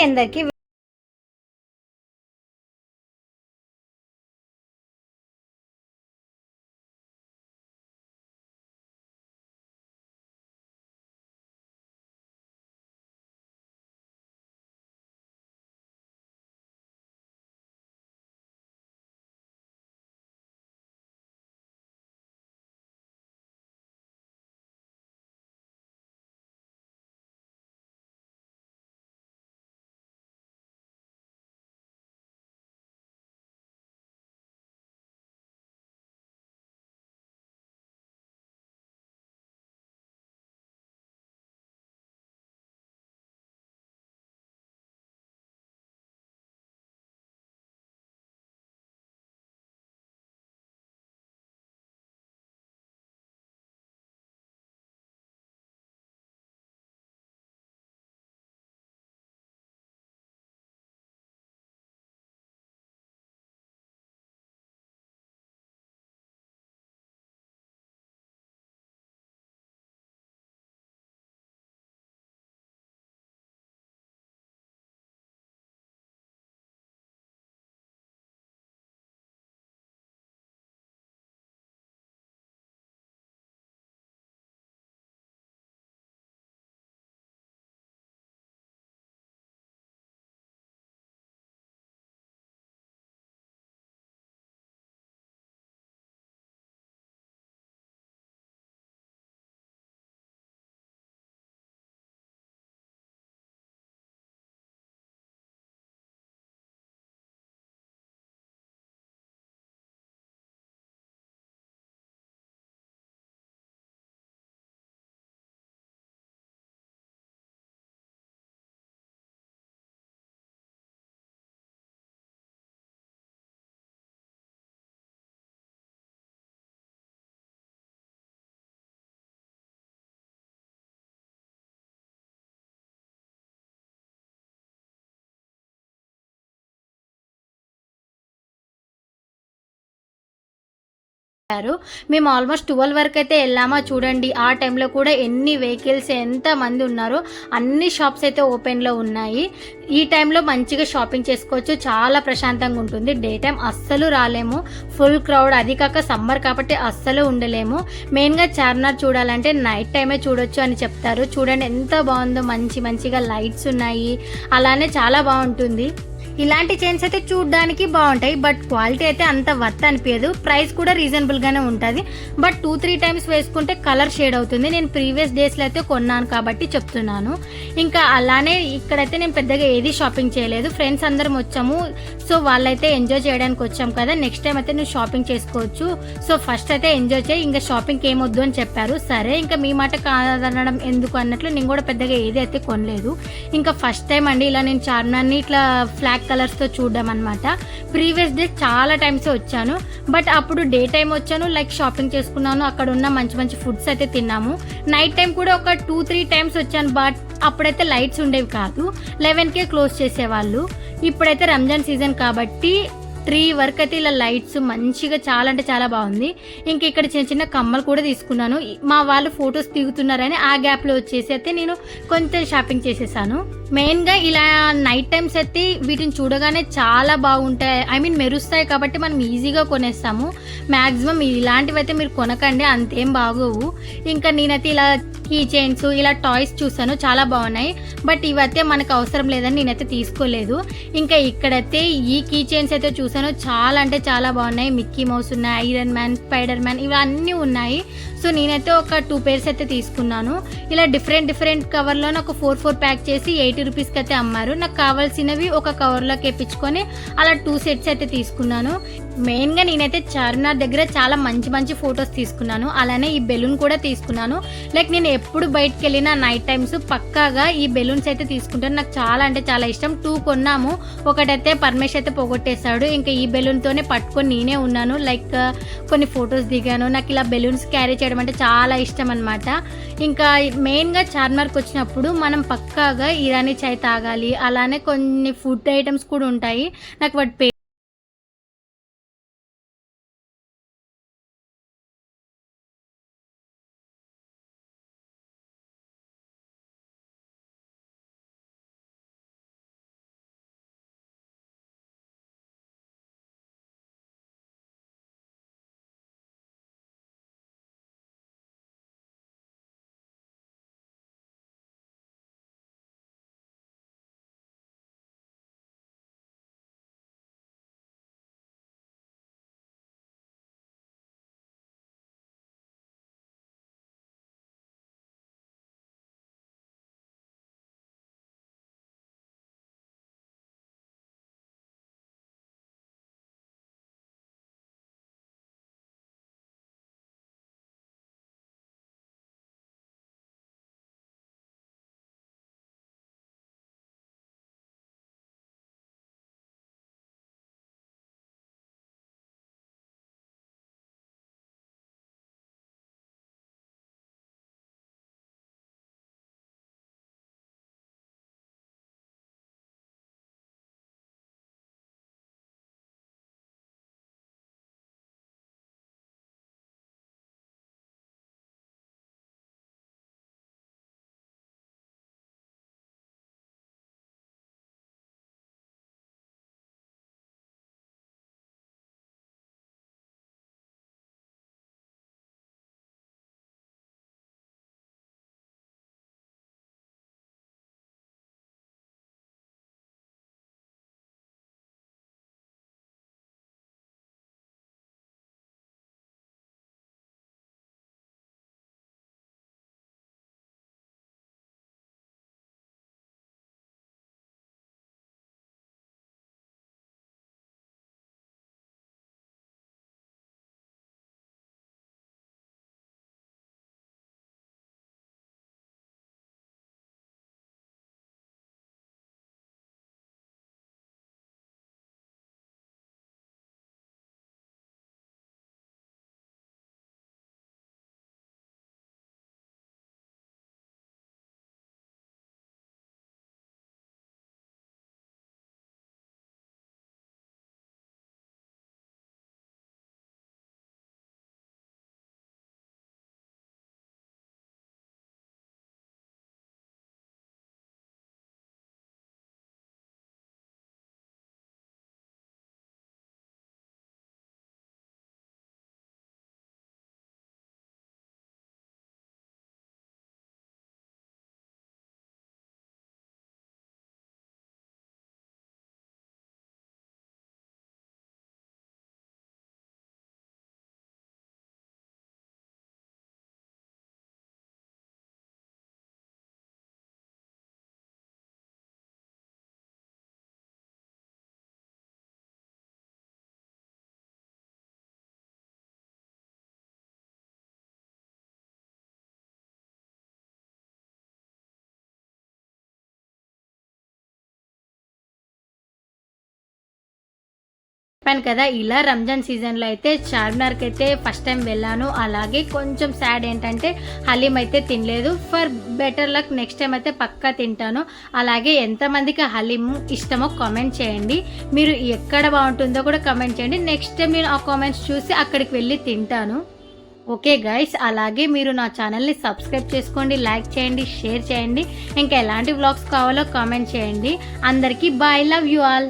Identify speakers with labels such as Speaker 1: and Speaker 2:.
Speaker 1: Hi అందరికి. మేము almost 12 వరకు అయితే వెళ్ళామా చూడండి. ఆ టైంలో కూడా ఎన్ని వెహికల్స్ ఎంత మంది ఉన్నారో, అన్ని షాప్స్ అయితే ఓపెన్లో ఉన్నాయి. ఈ టైంలో మంచిగా షాపింగ్ చేసుకోవచ్చు, చాలా ప్రశాంతంగా ఉంటుంది. డే టైం అస్సలు రాలేము, ఫుల్ క్రౌడ్. అది కాక సమ్మర్ కాబట్టి అస్సలు ఉండలేము. మెయిన్గా చార్మినార్ చూడాలంటే నైట్ టైమే చూడొచ్చు అని చెప్తారు. చూడండి ఎంత బాగుందో, మంచిగా లైట్స్ ఉన్నాయి, అలానే చాలా బాగుంటుంది. ఇలాంటి చైన్స్ అయితే చూడడానికి బాగుంటాయి, బట్ క్వాలిటీ అయితే అంత వర్త్ అనిపించదు. ప్రైస్ కూడా రీజనబుల్గానే ఉంటుంది, బట్ 2-3 టైమ్స్ వేసుకుంటే కలర్ షేడ్ అవుతుంది. నేను ప్రీవియస్ డేస్లో అయితే కొన్నాను కాబట్టి చెప్తున్నాను. ఇంకా అలానే ఇక్కడైతే నేను పెద్దగా ఏది షాపింగ్ చేయలేదు. ఫ్రెండ్స్ అందరం వచ్చాము, సో వాళ్ళైతే ఎంజాయ్ చేయడానికి వచ్చాం కదా, నెక్స్ట్ టైం అయితే నువ్వు షాపింగ్ చేసుకోవచ్చు, సో ఫస్ట్ అయితే ఎంజాయ్ చేయి, ఇంకా షాపింగ్కి ఏమొద్దు అని చెప్పారు. సరే ఇంకా మీ మాట కాదనడం ఎందుకు అన్నట్లు నేను కూడా పెద్దగా ఏది అయితే కొనలేదు. ఇంకా ఫస్ట్ టైం అండి ఇలా నేను చార్మినార్ని ఇట్లా ఫ్లాగ్ కలర్స్తో చూడడం అనమాట. ప్రీవియస్ డే చాలా టైమ్స్ వచ్చాను, బట్ అప్పుడు డే టైం వచ్చాను, లైక్ షాపింగ్ చేసుకున్నాను, అక్కడ ఉన్న మంచి ఫుడ్స్ అయితే తిన్నాము. నైట్ టైం కూడా ఒక 2-3 టైమ్స్ వచ్చాను, బట్ అప్పుడైతే లైట్స్ ఉండేవి కాదు, 11కే క్లోజ్ చేసేవాళ్ళు. ఇప్పుడైతే రంజాన్ సీజన్ కాబట్టి 3 వరకు అయితే ఇలా లైట్స్ మంచిగా చాలా అంటే చాలా బాగుంది. ఇంక ఇక్కడ చిన్న కమ్మలు కూడా తీసుకున్నాను. మా వాళ్ళు ఫొటోస్ దిగుతున్నారని ఆ గ్యాప్లో వచ్చేసి అయితే నేను కొంచెం షాపింగ్ చేసేసాను. మెయిన్గా ఇలా నైట్ టైమ్స్ అయితే వీటిని చూడగానే చాలా బాగుంటాయి, ఐ మీన్ మెరుస్తాయి కాబట్టి మనం ఈజీగా కొనేస్తాము. మ్యాక్సిమం ఇలాంటివి అయితే మీరు కొనకండి, అంతేం బాగోవు. ఇంకా నేనైతే ఇలా కీ చైన్స్, ఇలా టాయ్స్ చూసాను, చాలా బాగున్నాయి, బట్ ఇవైతే మనకు అవసరం లేదని నేనైతే తీసుకోలేదు. ఇంకా ఇక్కడైతే ఈ కీ చైన్స్ అయితే చూసాను, చాలా అంటే చాలా బాగున్నాయి. మిక్కీ మౌస్ ఉన్నాయి, ఐరన్ మ్యాన్, స్పైడర్ మ్యాన్, ఇవన్నీ ఉన్నాయి. సో నేనైతే ఒక 2 pairs అయితే తీసుకున్నాను. ఇలా డిఫరెంట్ కవర్లో నాకు 4 ప్యాక్ చేసి 80 రూపీస్కి అయితే అమ్మారు. నాకు కావాల్సినవి ఒక కవర్లోకి ఎప్పించుకొని అలా 2 sets అయితే తీసుకున్నాను. మెయిన్గా నేనైతే చార్మినార్ దగ్గర చాలా మంచి ఫొటోస్ తీసుకున్నాను, అలానే ఈ బెలూన్ కూడా తీసుకున్నాను. లైక్ నేను ఎప్పుడు బయటకు వెళ్ళినా నైట్ టైమ్స్ పక్కాగా ఈ బెలూన్స్ అయితే తీసుకుంటాను, నాకు చాలా అంటే చాలా ఇష్టం. 2 కొన్నాము, ఒకటైతే పరమేష్ అయితే పోగొట్టేశాడు, ఇంకా ఈ బెలూన్తోనే పట్టుకొని నేనే ఉన్నాను, లైక్ కొన్ని ఫొటోస్ దిగాను. నాకు ఇలా బెలూన్స్ క్యారీ చేయడం అంటే చాలా ఇష్టం అనమాట. ఇంకా మెయిన్గా చార్మినార్కి వచ్చినప్పుడు మనం పక్కాగా ఇరానీ చాయ్ తాగాలి, అలానే కొన్ని ఫుడ్ ఐటమ్స్ కూడా ఉంటాయి, నాకు వాటి చెప్పాను కదా, ఇలా రంజాన్ సీజన్లో అయితే చార్మినార్కి అయితే ఫస్ట్ టైం వెళ్ళాను. అలాగే కొంచెం సాడ్ ఏంటంటే హలీం అయితే తినలేదు. For better luck next time అయితే పక్కా తింటాను. అలాగే ఎంతమందికి హలీం ఇష్టమో కామెంట్ చేయండి. మీరు ఎక్కడ బాగుంటుందో కూడా కామెంట్ చేయండి. నెక్స్ట్ టైం నేను ఆ కామెంట్స్ చూసి అక్కడికి వెళ్ళి తింటాను. ఓకే గైస్, అలాగే మీరు నా ఛానల్ని సబ్స్క్రైబ్ చేసుకోండి, లైక్ చేయండి, షేర్ చేయండి. ఇంకా ఎలాంటి వ్లాగ్స్ కావాలో కామెంట్ చేయండి. అందరికీ బాయ్, లవ్ యూ ఆల్.